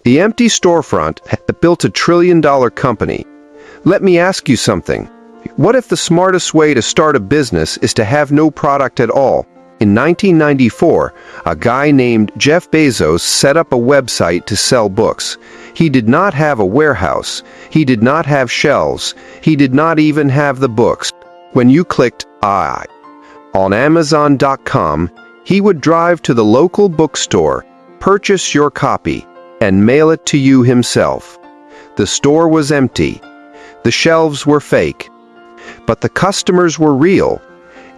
The empty storefront that built a trillion-dollar company. Let me ask you something. What if the smartest way to start a business is to have no product at all? In 1994, a guy named Jeff Bezos set up a website to sell books. He did not have a warehouse. He did not have shelves. He did not even have the books. When you clicked "I" on Amazon.com, he would drive to the local bookstore, purchase your copy, and mail it to you himself. The store was empty. The shelves were fake. But the customers were real.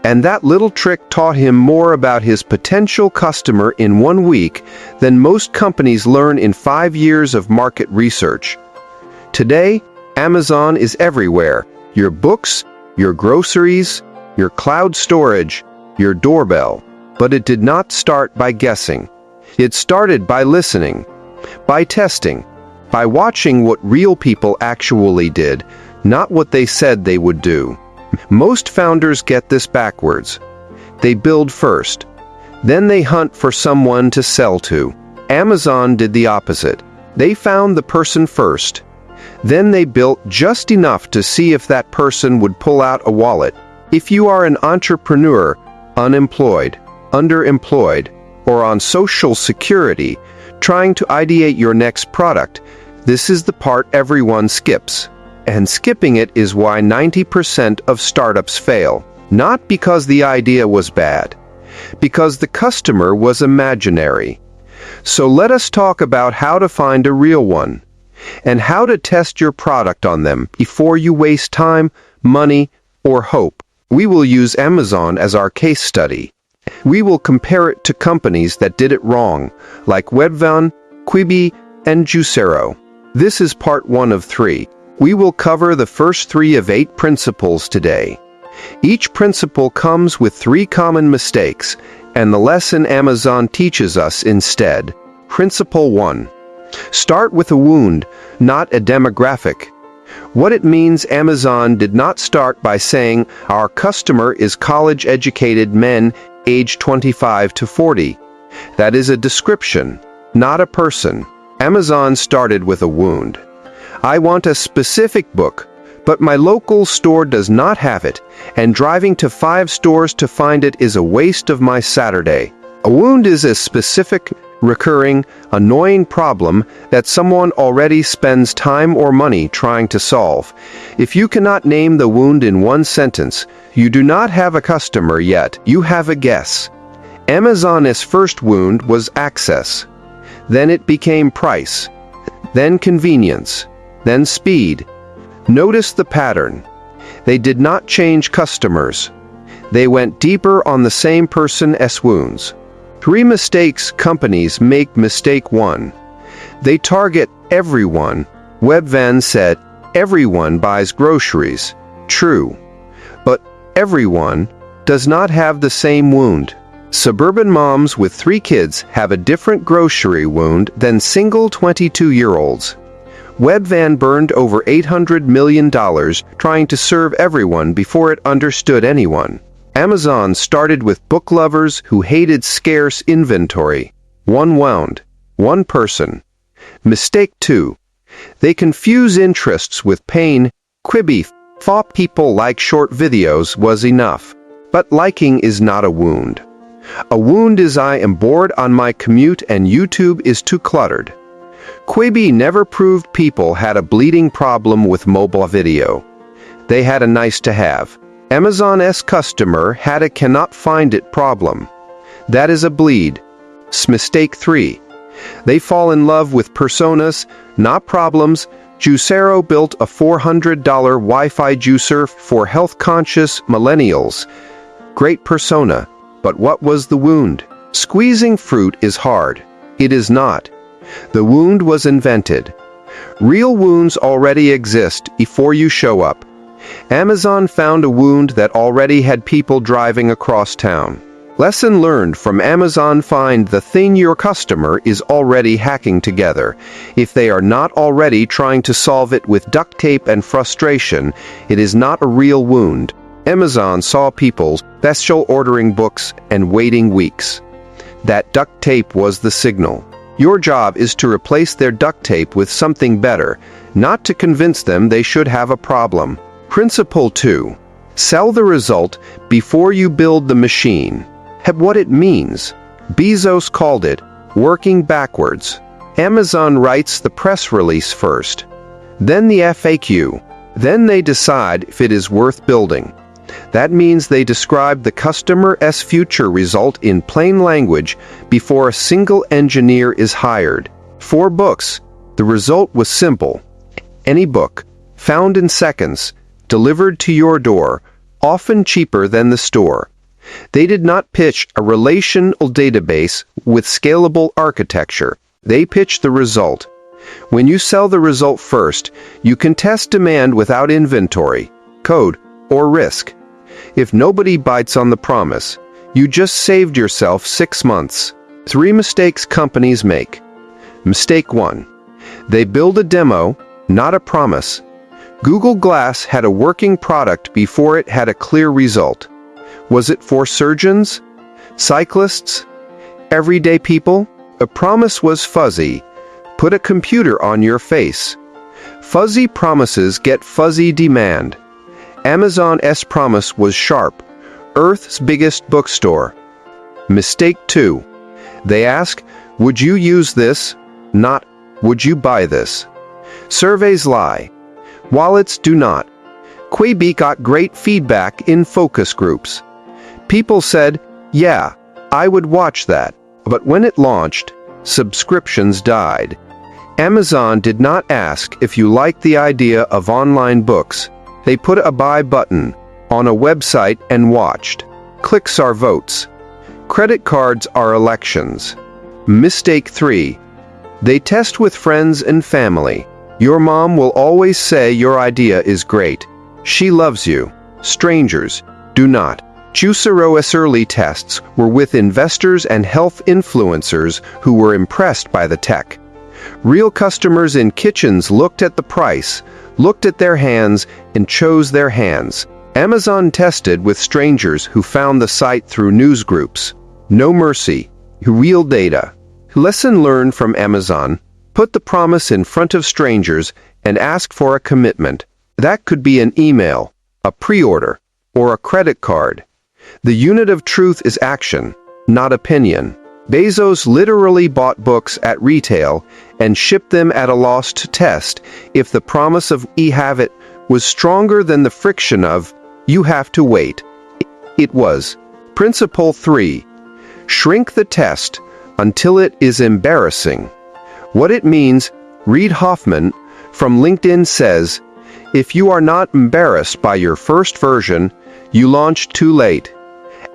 And that little trick taught him more about his potential customer in 1 week than most companies learn in 5 years of market research. Today, Amazon is everywhere. Your books, your groceries, your cloud storage, your doorbell. But it did not start by guessing. It started by listening, by testing, by watching what real people actually did, not what they said they would do. Most founders get this backwards. They build first. Then they hunt for someone to sell to. Amazon did the opposite. They found the person first. Then they built just enough to see if that person would pull out a wallet. If you are an entrepreneur, unemployed, underemployed, or on Social Security, trying to ideate your next product, this is the part everyone skips. And skipping it is why 90% of startups fail. Not because the idea was bad, because the customer was imaginary. So let us talk about how to find a real one, and how to test your product on them before you waste time, money, or hope. We will use Amazon as our case study. We will compare it to companies that did it wrong, like Webvan, Quibi, and Juicero. This is part 1 of 3. We will cover the first 3 of 8 principles today. Each principle comes with 3 common mistakes, and the lesson Amazon teaches us instead. Principle 1. Start with a wound, not a demographic. What it means, Amazon did not start by saying, our customer is college-educated men aged 25 to 40. That is a description, not a person. Amazon started with a wound. I want a specific book, but my local store does not have it, and driving to 5 stores to find it is a waste of my Saturday. A wound is a specific, recurring, annoying problem that someone already spends time or money trying to solve. If you cannot name the wound in 1 sentence, you do not have a customer yet, you have a guess. Amazon's first wound was access. Then it became price. Then convenience. Then speed. Notice the pattern. They did not change customers. They went deeper on the same person's wounds. 3 mistakes companies make. Mistake 1. They target everyone. Webvan said, everyone buys groceries. True. But everyone does not have the same wound. Suburban moms with 3 kids have a different grocery wound than single 22-year-olds. Webvan burned over $800 million trying to serve everyone before it understood anyone. Amazon started with book lovers who hated scarce inventory. 1 wound, 1 person. Mistake 2. They confuse interests with pain. Quibi thought people like short videos was enough. But liking is not a wound. A wound is I am bored on my commute and YouTube is too cluttered. Quibi never proved people had a bleeding problem with mobile video. They had a nice-to-have. Amazon's customer had a cannot-find-it problem. That is a bleed. Mistake 3. They fall in love with personas, not problems. Juicero built a $400 Wi-Fi juicer for health-conscious millennials. Great persona. But what was the wound? Squeezing fruit is hard. It is not. The wound was invented. Real wounds already exist before you show up. Amazon found a wound that already had people driving across town. Lesson learned from Amazon: find the thing your customer is already hacking together. If they are not already trying to solve it with duct tape and frustration, it is not a real wound. Amazon saw people special ordering books and waiting weeks. That duct tape was the signal. Your job is to replace their duct tape with something better, not to convince them they should have a problem. Principle 2. Sell the result before you build the machine. What it means. Bezos called it working backwards. Amazon writes the press release first, then the FAQ. Then they decide if it is worth building. That means they describe the customer's future result in plain language before a single engineer is hired. For books, the result was simple. Any book, found in seconds, delivered to your door, often cheaper than the store. They did not pitch a relational database with scalable architecture. They pitched the result. When you sell the result first, you can test demand without inventory, code, or risk. If nobody bites on the promise, you just saved yourself 6 months. 3 mistakes companies make. Mistake 1. They build a demo, not a promise. Google Glass had a working product before it had a clear result. Was it for surgeons? Cyclists? Everyday people? A promise was fuzzy. Put a computer on your face. Fuzzy promises get fuzzy demand. Amazon's promise was sharp. Earth's biggest bookstore. Mistake 2. They ask, would you use this? Not, would you buy this? Surveys lie. Wallets do not. Quibi got great feedback in focus groups. People said, yeah, I would watch that. But when it launched, subscriptions died. Amazon did not ask if you liked the idea of online books. They put a buy button on a website and watched. Clicks are votes. Credit cards are elections. Mistake 3. They test with friends and family. Your mom will always say your idea is great. She loves you. Strangers do not. Juicero's early tests were with investors and health influencers who were impressed by the tech. Real customers in kitchens looked at the price, looked at their hands, and chose their hands. Amazon tested with strangers who found the site through news groups. No mercy. Real data. Lesson learned from Amazon. Put the promise in front of strangers and ask for a commitment. That could be an email, a pre-order, or a credit card. The unit of truth is action, not opinion. Bezos literally bought books at retail and shipped them at a loss to test if the promise of have it was stronger than the friction of you have to wait. It was. Principle 3. Shrink the test until it is embarrassing. What it means, Reid Hoffman from LinkedIn says, if you are not embarrassed by your first version, you launched too late.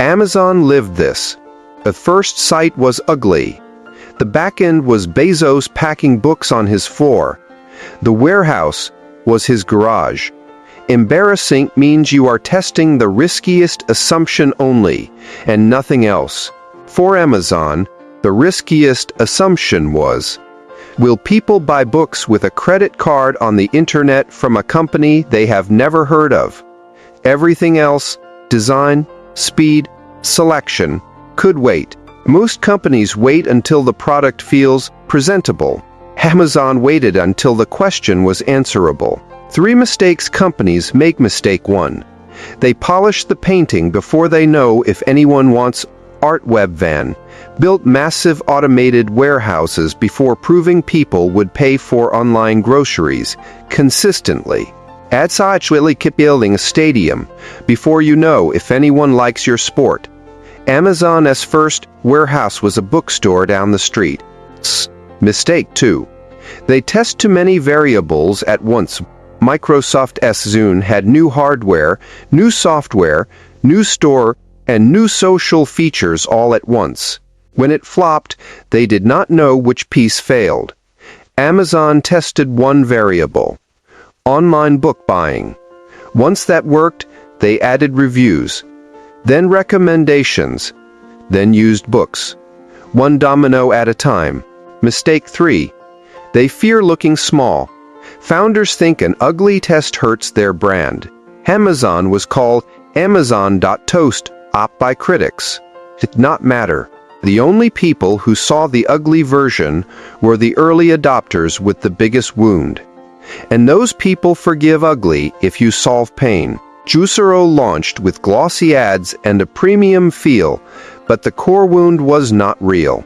Amazon lived this. The first site was ugly. The back end was Bezos packing books on his floor. The warehouse was his garage. Embarrassing means you are testing the riskiest assumption only, and nothing else. For Amazon, the riskiest assumption was, will people buy books with a credit card on the internet from a company they have never heard of? Everything else, design, speed, selection, could wait. Most companies wait until the product feels presentable. Amazon waited until the question was answerable. 3 mistakes companies make. Mistake 1. They polish the painting before they know if anyone wants art. Web van built massive automated warehouses before proving people would pay for online groceries consistently. Actually keep building a stadium before you know if anyone likes your sport. Amazon's first warehouse was a bookstore down the street. Mistake 2. They test too many variables at once. Microsoft's Zune had new hardware, new software, new store, and new social features all at once. When it flopped, they did not know which piece failed. Amazon tested one variable: online book buying. Once that worked, they added reviews, then recommendations, then used books. One domino at a time. Mistake 3. They fear looking small. Founders think an ugly test hurts their brand. Amazon was called Amazon.toast up by critics. It did not matter. The only people who saw the ugly version were the early adopters with the biggest wound. And those people forgive ugly if you solve pain. Juicero launched with glossy ads and a premium feel, but the core wound was not real.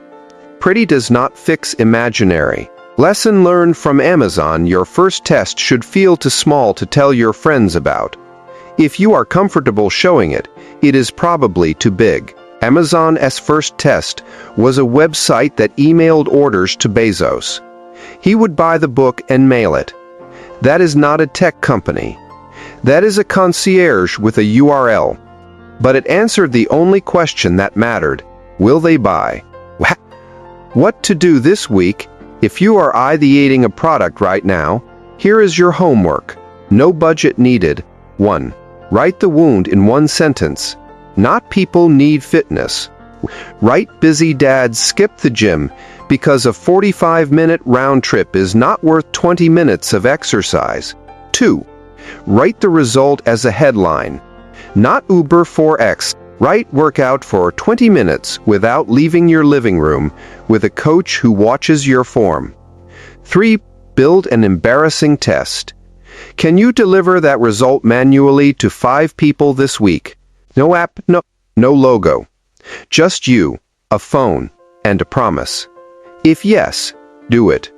Pretty does not fix imaginary. Lesson learned from Amazon: your first test should feel too small to tell your friends about. If you are comfortable showing it, it is probably too big. Amazon's first test was a website that emailed orders to Bezos. He would buy the book and mail it. That is not a tech company. That is a concierge with a URL. But it answered the only question that mattered: will they buy? What to do this week? If you are ideating a product right now, here is your homework. No budget needed. 1. Write the wound in one sentence. Not people need fitness. Write busy dads skip the gym because a 45-minute round trip is not worth 20 minutes of exercise. 2. Write the result as a headline. Not Uber 4X. Write workout for 20 minutes without leaving your living room with a coach who watches your form. 3. Build an embarrassing test. Can you deliver that result manually to 5 people this week? No app, no logo. Just you, a phone, and a promise. If yes, do it.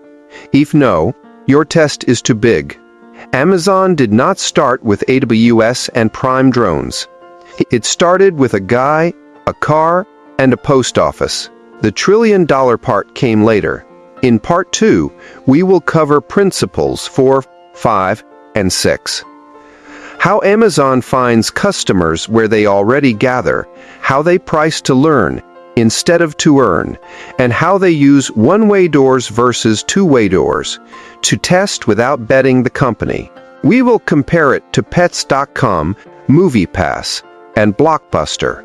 If no, your test is too big. Amazon did not start with AWS and Prime drones. It started with a guy, a car, and a post office. The trillion-dollar part came later. In Part 2, we will cover principles 4, 5, and 6. How Amazon finds customers where they already gather, how they price to learn instead of to earn, and how they use one-way doors versus two-way doors to test without betting the company. We will compare it to Pets.com, MoviePass, and Blockbuster,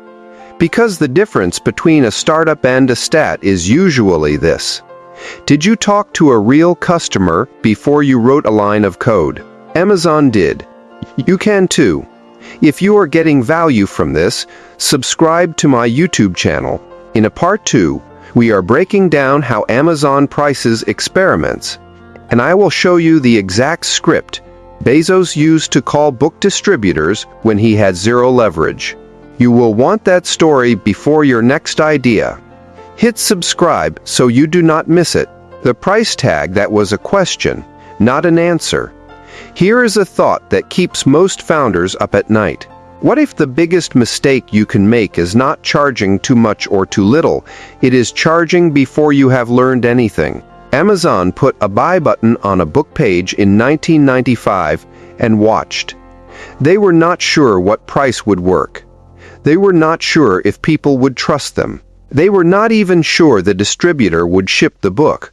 because the difference between a startup and a stat is usually this: did you talk to a real customer before you wrote a line of code? Amazon did. You can too. If you are getting value from this, subscribe to my YouTube channel. In a Part 2, we are breaking down how Amazon prices experiments, and I will show you the exact script Bezos used to call book distributors when he had zero leverage. You will want that story before your next idea. Hit subscribe so you do not miss it. The price tag that was a question, not an answer. Here is a thought that keeps most founders up at night. What if the biggest mistake you can make is not charging too much or too little? It is charging before you have learned anything. Amazon put a buy button on a book page in 1995 and watched. They were not sure what price would work. They were not sure if people would trust them. They were not even sure the distributor would ship the book.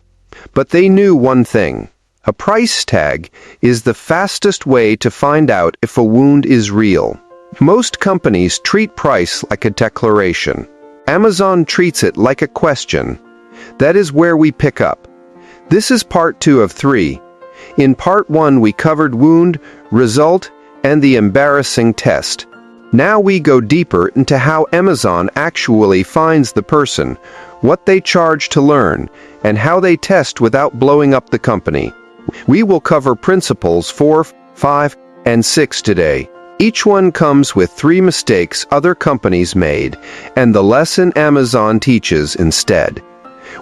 But they knew one thing: a price tag is the fastest way to find out if a wound is real. Most companies treat price like a declaration. Amazon treats it like a question. That is where we pick up. This is Part 2 of 3. In Part 1 we covered wound, result, and the embarrassing test. Now we go deeper into how Amazon actually finds the person, what they charge to learn, and how they test without blowing up the company. We will cover principles 4, 5, and 6 today. Each one comes with 3 mistakes other companies made, and the lesson Amazon teaches instead.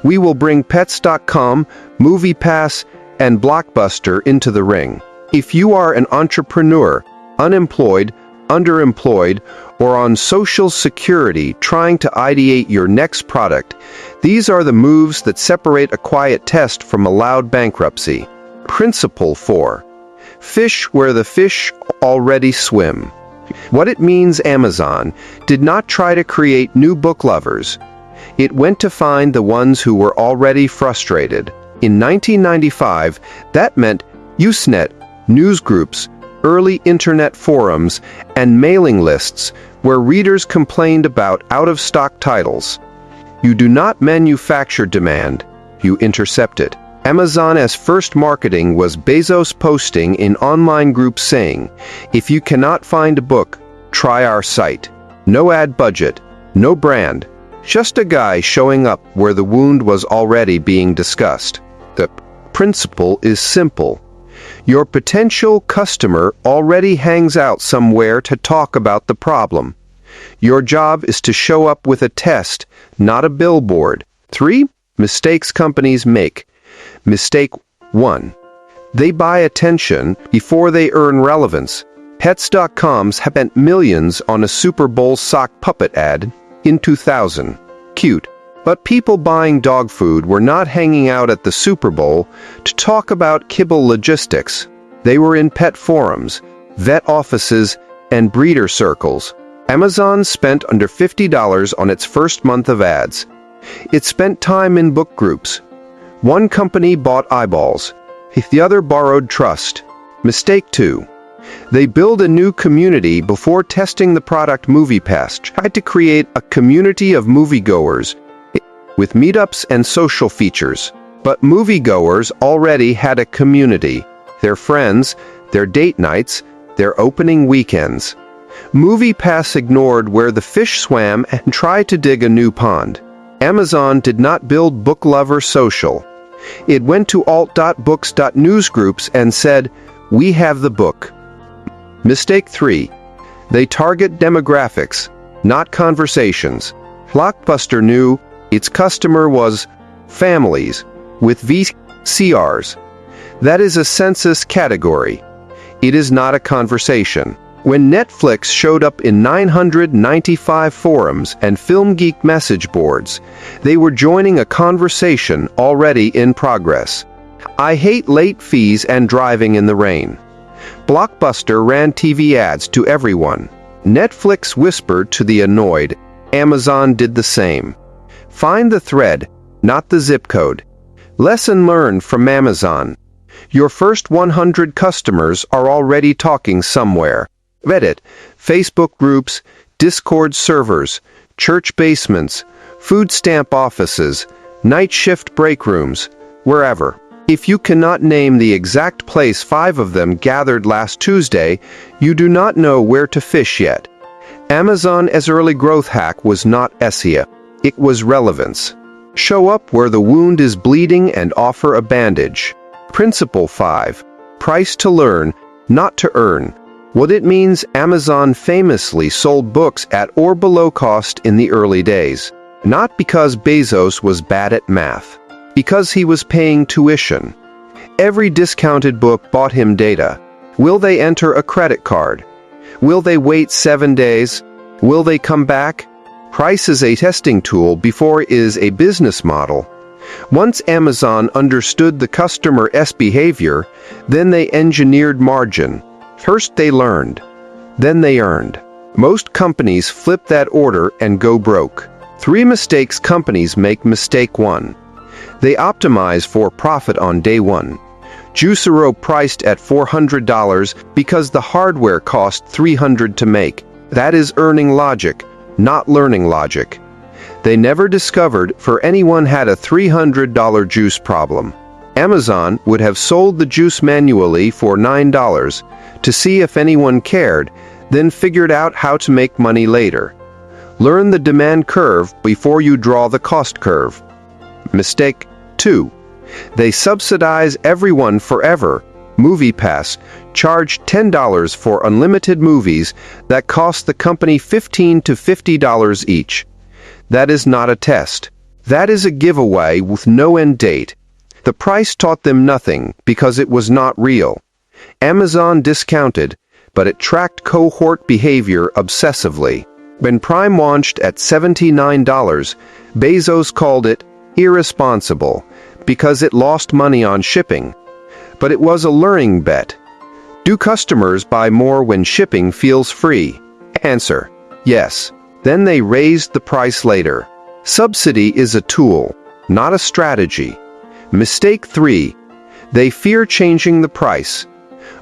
We will bring Pets.com, MoviePass, and Blockbuster into the ring. If you are an entrepreneur, unemployed, underemployed, or on Social Security trying to ideate your next product, these are the moves that separate a quiet test from a loud bankruptcy. Principle 4. Fish where the fish already swim. What it means: Amazon did not try to create new book lovers. It went to find the ones who were already frustrated. In 1995, that meant Usenet, newsgroups, early internet forums, and mailing lists where readers complained about out-of-stock titles. You do not manufacture demand, you intercept it. Amazon's first marketing was Bezos posting in online groups saying, "If you cannot find a book, try our site." No ad budget, no brand, Just a guy showing up where the wound was already being discussed. The principle is simple. Your potential customer already hangs out somewhere to talk about the problem. Your job is to show up with a test, not a billboard. 3 mistakes companies make. Mistake 1. They buy attention before they earn relevance. Pets.com's spent millions on a Super Bowl sock puppet ad in 2000. Cute. But people buying dog food were not hanging out at the Super Bowl to talk about kibble logistics. They were in pet forums, vet offices, and breeder circles. Amazon spent under $50 on its first month of ads. It spent time in book groups. One company bought eyeballs. The other borrowed trust. Mistake 2. They build a new community before testing the product. MoviePass tried to create a community of moviegoers with meetups and social features. But moviegoers already had a community. Their friends, their date nights, their opening weekends. MoviePass ignored where the fish swam and tried to dig a new pond. Amazon did not build book lover social. It went to alt.books.newsgroups and said, "We have the book." Mistake 3. They target demographics, not conversations. Blockbuster knew its customer was families with VCRs. That is a census category. It is not a conversation. When Netflix showed up in 995 forums and FilmGeek message boards, they were joining a conversation already in progress. I hate late fees and driving in the rain. Blockbuster ran TV ads to everyone. Netflix whispered to the annoyed. Amazon did the same. Find the thread, not the zip code. Lesson learned from Amazon. Your first 100 customers are already talking somewhere. Reddit, Facebook groups, Discord servers, church basements, food stamp offices, night shift break rooms, wherever. If you cannot name the exact place 5 of them gathered last Tuesday, you do not know where to fish yet. Amazon's early growth hack was not SEO. It was relevance. Show up where the wound is bleeding and offer a bandage. Principle 5. Price to learn, not to earn. What it means: Amazon famously sold books at or below cost in the early days. Not because Bezos was bad at math. Because he was paying tuition. Every discounted book bought him data. Will they enter a credit card? Will they wait 7 days? Will they come back? Price is a testing tool before it is a business model. Once Amazon understood the customer's behavior, then they engineered margin. First they learned, then they earned. Most companies flip that order and go broke. 3 mistakes companies make. Mistake 1. They optimize for profit on day 1. Juicero priced at $400 because the hardware cost $300 to make. That is earning logic, not learning logic. They never discovered for anyone had a $300 juice problem. Amazon would have sold the juice manually for $9 to see if anyone cared, then figured out how to make money later. Learn the demand curve before you draw the cost curve. Mistake 2. They subsidize everyone forever. MoviePass charged $10 for unlimited movies that cost the company $15 to $50 each. That is not a test. That is a giveaway with no end date. The price taught them nothing because it was not real. Amazon discounted, but it tracked cohort behavior obsessively. When Prime launched at $79, Bezos called it irresponsible because it lost money on shipping. But it was a learning bet. Do customers buy more when shipping feels free? Answer: yes. Then they raised the price later. Subsidy is a tool, not a strategy. Mistake 3. They fear changing the price.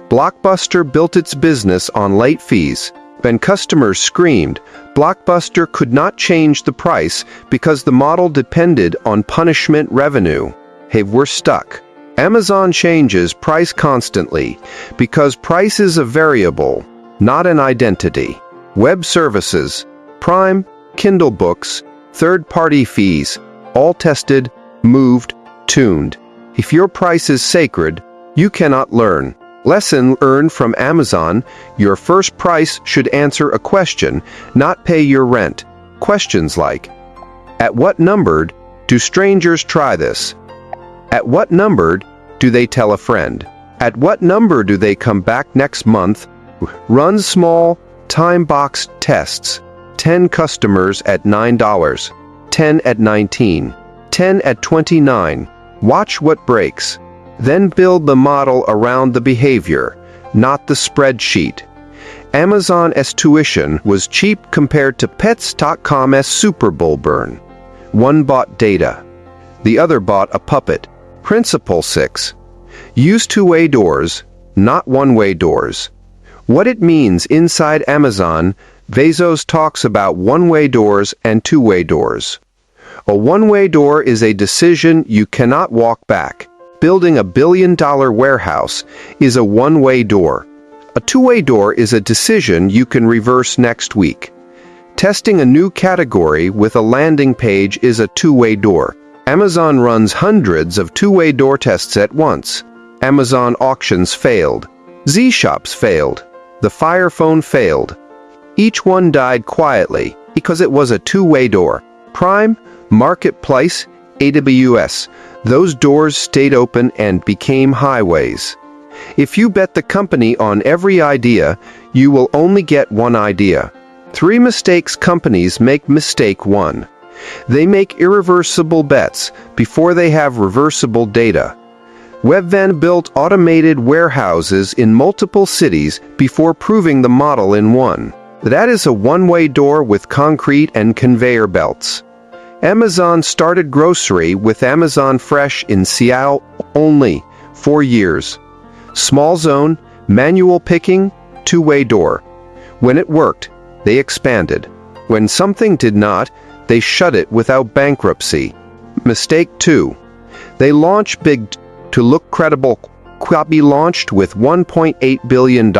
Blockbuster built its business on late fees. When customers screamed, Blockbuster could not change the price because the model depended on punishment revenue. Hey, we're stuck. Amazon changes price constantly because price is a variable, not an identity. Web services, Prime, Kindle books, Third-party fees, all tested, moved, tuned. If your price is sacred, you cannot learn. Lesson learned from Amazon: your first price should answer a question, not pay your rent. Questions like, at what number do strangers try this? At what number do they tell a friend? At what number do they come back next month? Run small, time-boxed tests. 10 customers at $9, 10 at $19, 10 at $29. Watch what breaks. Then build the model around the behavior, not the spreadsheet. Amazon's tuition was cheap compared to Pets.com's Super Bowl burn. One bought data. The other bought a puppet. Principle 6. Use two-way doors, not one-way doors. What it means inside Amazon, Bezos talks about one-way doors and two-way doors. A one-way door is a decision you cannot walk back. Building a billion-dollar warehouse is a one-way door. A two-way door is a decision you can reverse next week. Testing a new category with a landing page is a two-way door. Amazon runs hundreds of two-way door tests at once. Amazon auctions failed. Z-Shops failed. The Fire Phone failed. Each one died quietly because it was a two-way door. Prime, Marketplace, AWS. Those doors stayed open and became highways. If you bet the company on every idea, you will only get one idea. 3 mistakes companies make. Mistake 1. They make irreversible bets before they have reversible data. Webvan built automated warehouses in multiple cities before proving the model in one. That is a one-way door with concrete and conveyor belts. Amazon started grocery with Amazon Fresh in Seattle only 4 years. Small zone, manual picking, two-way door. When it worked, they expanded. When something did not, they shut it without bankruptcy. Mistake 2. They launched big to look credible. Quibi launched with $1.8 billion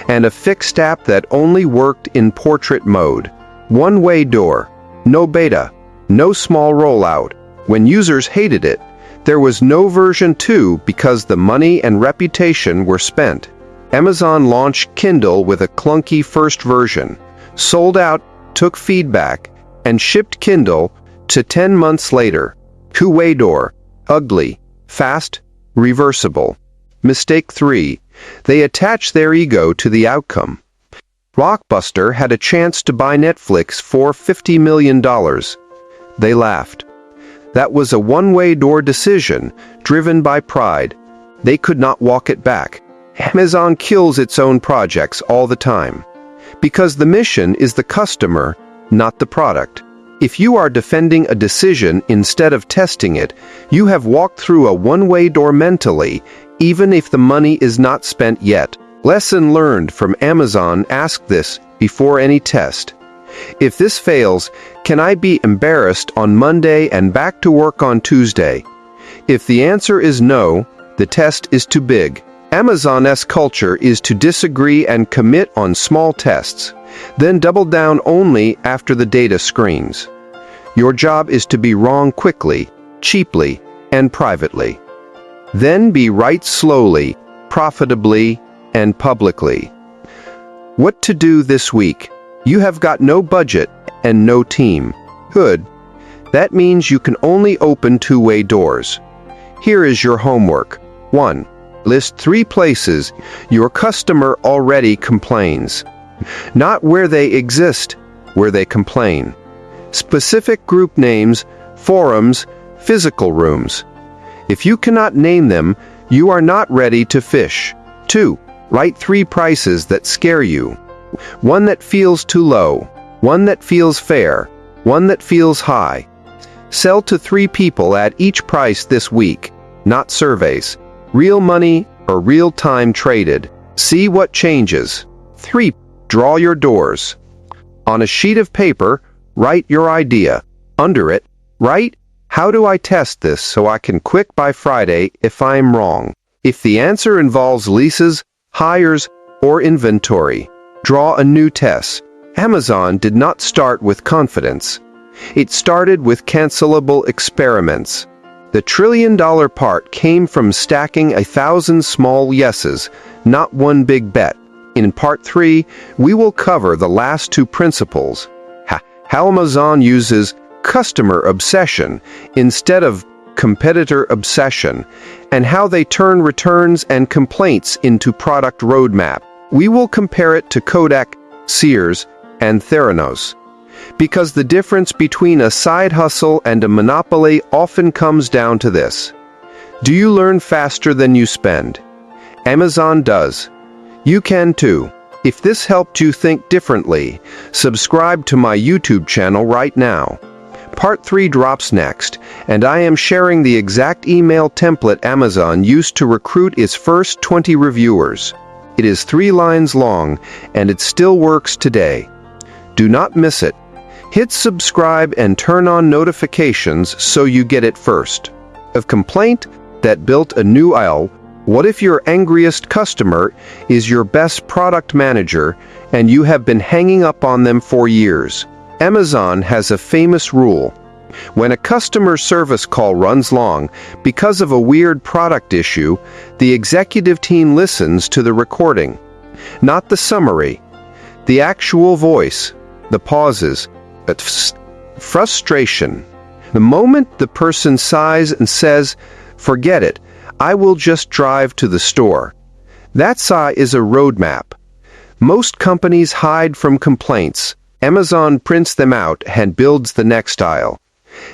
and a fixed app that only worked in portrait mode. One-way door. No beta. No small rollout. When users hated it, there was no version 2 because the money and reputation were spent. Amazon launched Kindle with a clunky first version, sold out, took feedback, and shipped Kindle to 10 months later. Two-way door. Ugly. Fast. Reversible. Mistake 3. They attach their ego to the outcome. Blockbuster had a chance to buy Netflix for $50 million. They laughed. That was a one-way door decision, driven by pride. They could not walk it back. Amazon kills its own projects all the time. Because the mission is the customer, not the product. If you are defending a decision instead of testing it, you have walked through a one-way door mentally, even if the money is not spent yet. Lesson learned from Amazon: ask this before any test. If this fails, can I be embarrassed on Monday and back to work on Tuesday? If the answer is no, the test is too big. Amazon's culture is to disagree and commit on small tests, then double down only after the data screams. Your job is to be wrong quickly, cheaply, and privately. Then be right slowly, profitably, and publicly. What to do this week? You have got no budget and no team. Good. That means you can only open two-way doors. Here is your homework. 1. List 3 places your customer already complains. Not where they exist, where they complain. Specific group names, forums, physical rooms. If you cannot name them, you are not ready to fish. 2. Write 3 prices that scare you. One that feels too low, one that feels fair, one that feels high. Sell to 3 people at each price this week, not surveys. Real money or real time traded. See what changes. 3. Draw your doors. On a sheet of paper, write your idea. Under it, write, how do I test this so I can quit by Friday if I'm wrong? If the answer involves leases, hires, or inventory, draw a new test. Amazon did not start with confidence. It started with cancelable experiments. The trillion-dollar part came from stacking 1,000 small yeses, not one big bet. In Part 3, we will cover the last two principles. How Amazon uses customer obsession instead of competitor obsession, and how they turn returns and complaints into product roadmap. We will compare it to Kodak, Sears, and Theranos, because the difference between a side hustle and a monopoly often comes down to this. Do you learn faster than you spend? Amazon does. You can too. If this helped you think differently, subscribe to my YouTube channel right now. Part 3 drops next, and I am sharing the exact email template Amazon used to recruit its first 20 reviewers. It is 3 lines long, and it still works today. Do not miss it. Hit subscribe and turn on notifications so you get it first. A complaint that built a new aisle. What if your angriest customer is your best product manager and you have been hanging up on them for years? Amazon has a famous rule. When a customer service call runs long because of a weird product issue, the executive team listens to the recording. Not the summary, the actual voice, the pauses, frustration. The moment the person sighs and says, "Forget it, I will just drive to the store." That sigh is a roadmap. Most companies hide from complaints. Amazon prints them out and builds the next aisle.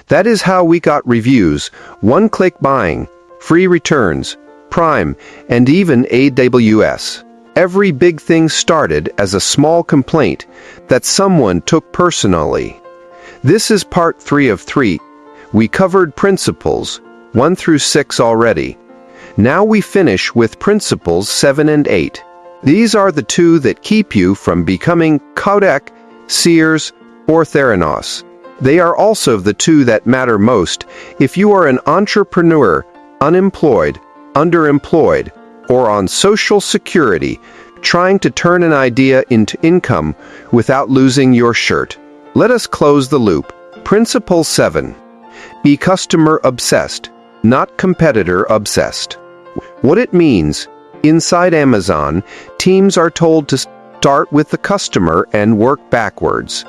That is how we got reviews, one-click buying, free returns, Prime, and even AWS. Every big thing started as a small complaint that someone took personally. This is part 3 of 3. We covered principles 1 through 6 already. Now we finish with principles 7 and 8. These are the 2 that keep you from becoming Kodak, Sears, or Theranos. They are also the 2 that matter most if you are an entrepreneur, unemployed, underemployed, or on Social Security, trying to turn an idea into income without losing your shirt. Let us close the loop. Principle 7. Be customer obsessed, not competitor obsessed. What it means, inside Amazon, teams are told to start with the customer and work backwards.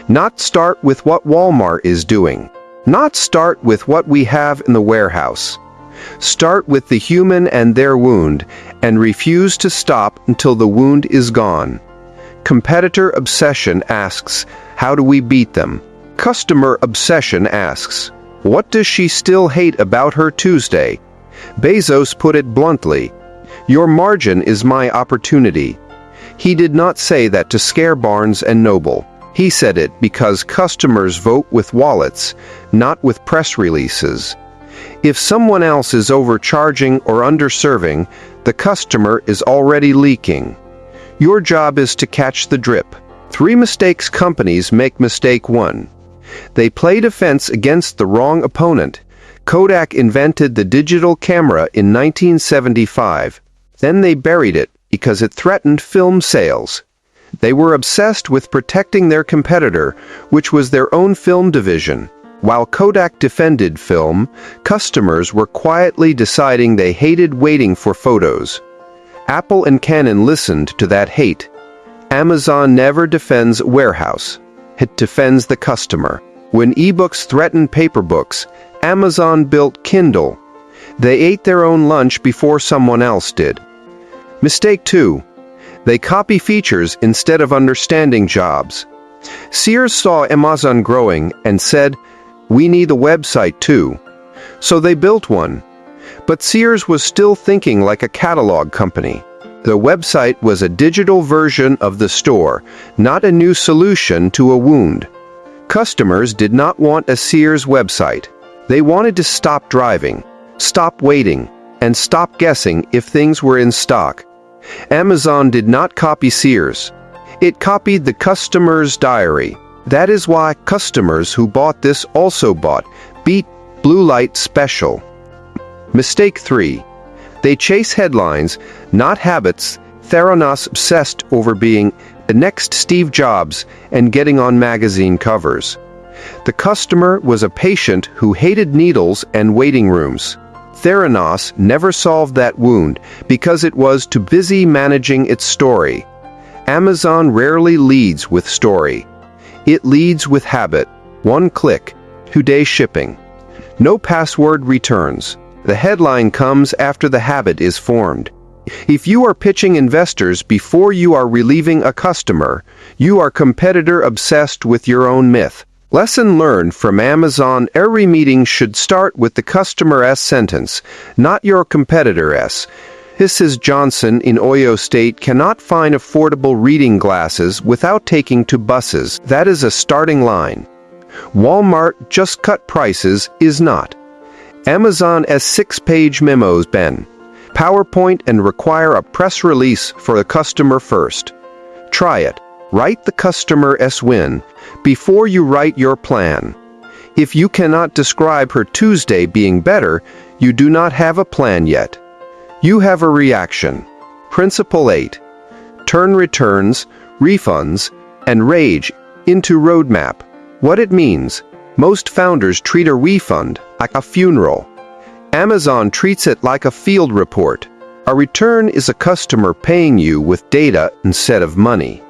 Not start with what Walmart is doing. Not start with what we have in the warehouse. Start with the human and their wound, and refuse to stop until the wound is gone. Competitor obsession asks, how do we beat them? Customer obsession asks, what does she still hate about her Tuesday? Bezos put it bluntly, your margin is my opportunity. He did not say that to scare Barnes and Noble. He said it because customers vote with wallets, not with press releases. If someone else is overcharging or underserving, the customer is already leaking. Your job is to catch the drip. 3 mistakes companies make. Mistake 1. They play defense against the wrong opponent. Kodak invented the digital camera in 1975. Then they buried it because it threatened film sales. They were obsessed with protecting their competitor, which was their own film division. While Kodak defended film, customers were quietly deciding they hated waiting for photos. Apple and Canon listened to that hate. Amazon never defends warehouse. It defends the customer. When ebooks threatened paper books, Amazon built Kindle. They ate their own lunch before someone else did. Mistake 2. They copy features instead of understanding jobs. Sears saw Amazon growing and said, we need a website too. So they built one. But Sears was still thinking like a catalog company. The website was a digital version of the store, not a new solution to a wound. Customers did not want a Sears website. They wanted to stop driving, stop waiting, and stop guessing if things were in stock. Amazon did not copy Sears. It copied the customer's diary. That is why customers who bought this also bought Beat Blue Light Special. Mistake 3. They chase headlines, not habits. Theranos obsessed over being the next Steve Jobs and getting on magazine covers. The customer was a patient who hated needles and waiting rooms. Theranos never solved that wound because it was too busy managing its story. Amazon rarely leads with story. It leads with habit. One click, 2-day shipping. No password returns. The headline comes after the habit is formed. If you are pitching investors before you are relieving a customer, you are competitor obsessed with your own myth. Lesson learned from Amazon: every meeting should start with the customer's sentence, not your competitor's. Mrs. Johnson in Oyo State cannot find affordable reading glasses without taking to buses. That is a starting line. Walmart just cut prices is not. Amazon's 6-page memos ban PowerPoint and require a press release for the customer first. Try it. Write the customer's win before you write your plan. If you cannot describe her Tuesday being better, you do not have a plan yet. You have a reaction. Principle 8. Turn returns, refunds, and rage into roadmap. What it means: most founders treat a refund like a funeral. Amazon treats it like a field report. A return is a customer paying you with data instead of money.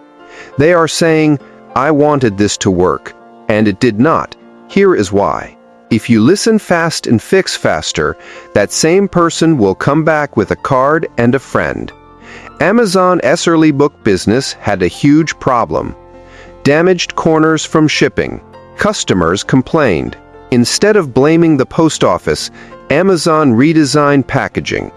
They are saying, "I wanted this to work, and it did not. Here is why." If you listen fast and fix faster, that same person will come back with a card and a friend. Amazon's early book business had a huge problem. Damaged corners from shipping. Customers complained. Instead of blaming the post office, Amazon redesigned packaging.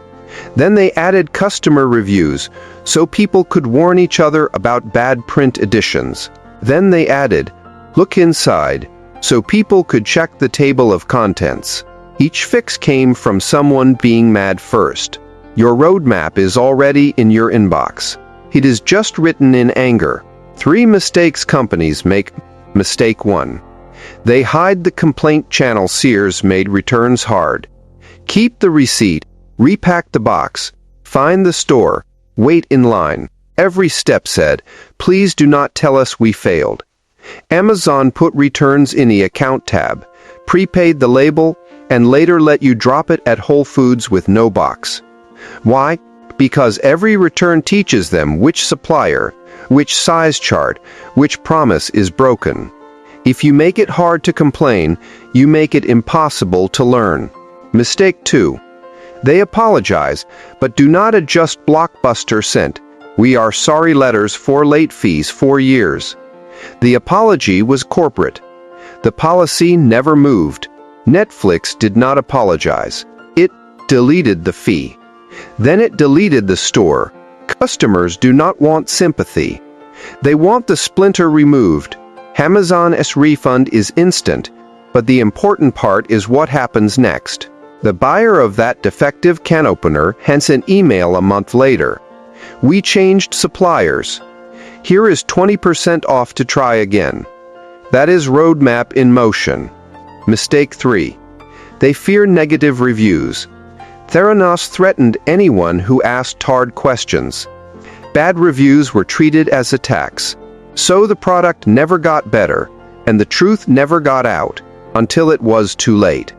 Then they added customer reviews so people could warn each other about bad print editions. Then they added, "Look inside," so people could check the table of contents. Each fix came from someone being mad first. Your roadmap is already in your inbox. It is just written in anger. 3 mistakes companies make. Mistake 1. They hide the complaint channel. Sears made returns hard. Keep the receipt, repack the box, find the store, wait in line. Every step said, "Please do not tell us we failed." Amazon put returns in the account tab, prepaid the label, and later let you drop it at Whole Foods with no box. Why? Because every return teaches them which supplier, which size chart, which promise is broken. If you make it hard to complain, you make it impossible to learn. Mistake 2. They apologize, but do not adjust Blockbuster sent "We are sorry" letters for late fees 4 years. The apology was corporate. The policy never moved. Netflix did not apologize. It deleted the fee. Then it deleted the store. Customers do not want sympathy. They want the splinter removed. Amazon's refund is instant, but the important part is what happens next. The buyer of that defective can opener sends an email a month later. "We changed suppliers. Here is 20% off to try again." That is roadmap in motion. Mistake 3. They fear negative reviews. Theranos threatened anyone who asked hard questions. Bad reviews were treated as attacks. So the product never got better, and the truth never got out, until it was too late.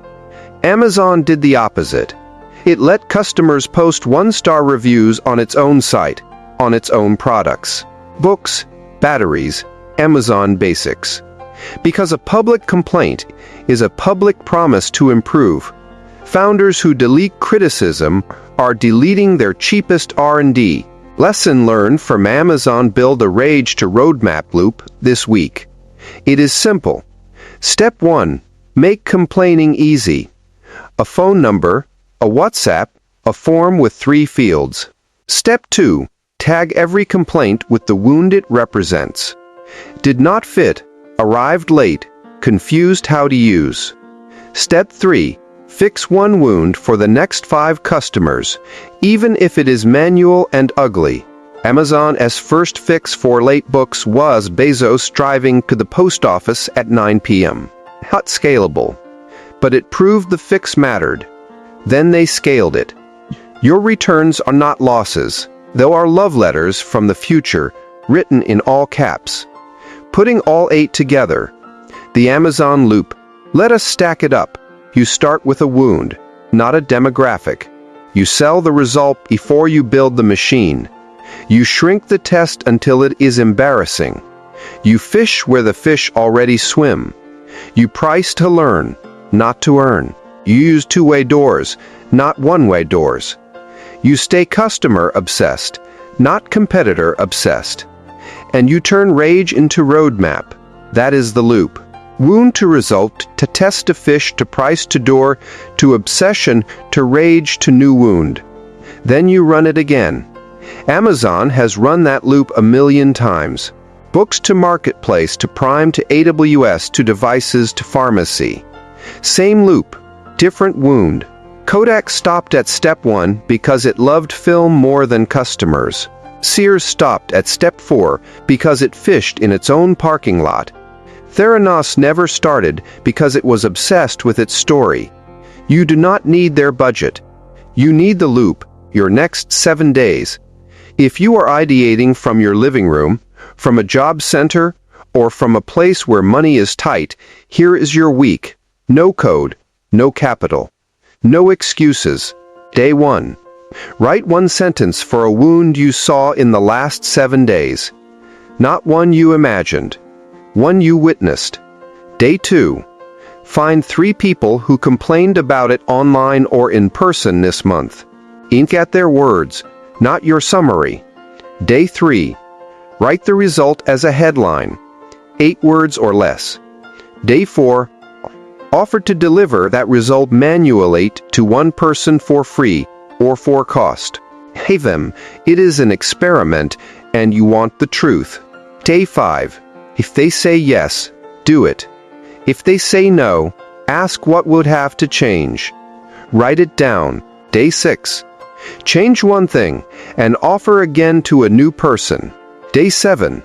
Amazon did the opposite. It let customers post 1-star reviews on its own site, on its own products. Books, batteries, Amazon Basics. Because a public complaint is a public promise to improve. Founders who delete criticism are deleting their cheapest R&D. Lesson learned from Amazon: build a rage to roadmap loop this week. It is simple. Step 1. Make complaining easy. A phone number, a WhatsApp, a form with 3 fields. Step 2. Tag every complaint with the wound it represents. Did not fit, arrived late, confused how to use. Step 3. Fix one wound for the next 5 customers, even if it is manual and ugly. Amazon's first fix for late books was Bezos driving to the post office at 9 p.m. Not scalable, but it proved the fix mattered. Then they scaled it. Your returns are not losses, though are love letters from the future, written in all caps. Putting all 8 together. The Amazon loop. Let us stack it up. You start with a wound, not a demographic. You sell the result before you build the machine. You shrink the test until it is embarrassing. You fish where the fish already swim. You price to learn, not to earn. You use two-way doors, not one-way doors. You stay customer-obsessed, not competitor-obsessed. And you turn rage into roadmap. That is the loop. Wound to result, to test to fish, to price to door, to obsession, to rage to new wound. Then you run it again. Amazon has run that loop a million times. Books to marketplace, to Prime, to AWS, to devices, to pharmacy. Same loop, different wound. Kodak stopped at step 1 because it loved film more than customers. Sears stopped at step 4 because it fished in its own parking lot. Theranos never started because it was obsessed with its story. You do not need their budget. You need the loop, your next 7 days. If you are ideating from your living room, from a job center, or from a place where money is tight, here is your week. No code, no capital, no excuses. Day 1. Write one sentence for a wound you saw in the last 7 days. Not one you imagined, one you witnessed. Day 2. Find 3 people who complained about it online or in person this month. Ink at their words, not your summary. Day 3. Write the result as a headline, 8 words or less. Day 4. Offer to deliver that result manually to one person for free or for cost. Pay them. It is an experiment and you want the truth. Day 5. If they say yes, do it. If they say no, ask what would have to change. Write it down. Day 6. Change one thing and offer again to a new person. Day 7.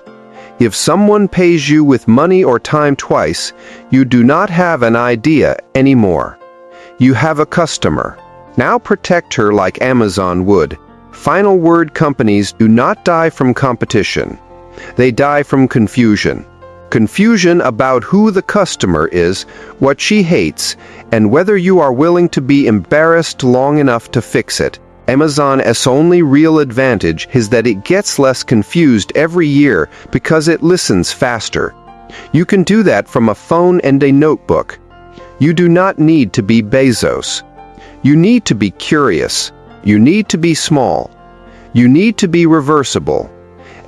If someone pays you with money or time twice, you do not have an idea anymore. You have a customer. Now protect her like Amazon would. Final word: companies do not die from competition. They die from confusion. Confusion about who the customer is, what she hates, and whether you are willing to be embarrassed long enough to fix it. Amazon's only real advantage is that it gets less confused every year because it listens faster. You can do that from a phone and a notebook. You do not need to be Bezos. You need to be curious. You need to be small. You need to be reversible.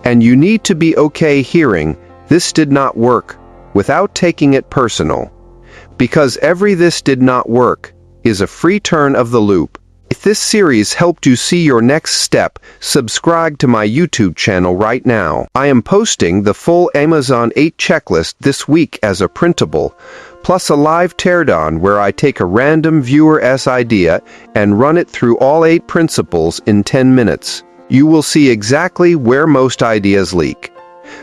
And you need to be okay hearing, "This did not work," without taking it personal. Because every "this did not work" is a free turn of the loop. If this series helped you see your next step, subscribe to my YouTube channel right now. I am posting the full Amazon 8 checklist this week as a printable, plus a live teardown where I take a random viewer's idea and run it through all 8 principles in 10 minutes. You will see exactly where most ideas leak.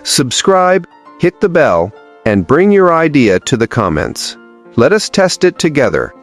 Subscribe, hit the bell, and bring your idea to the comments. Let us test it together.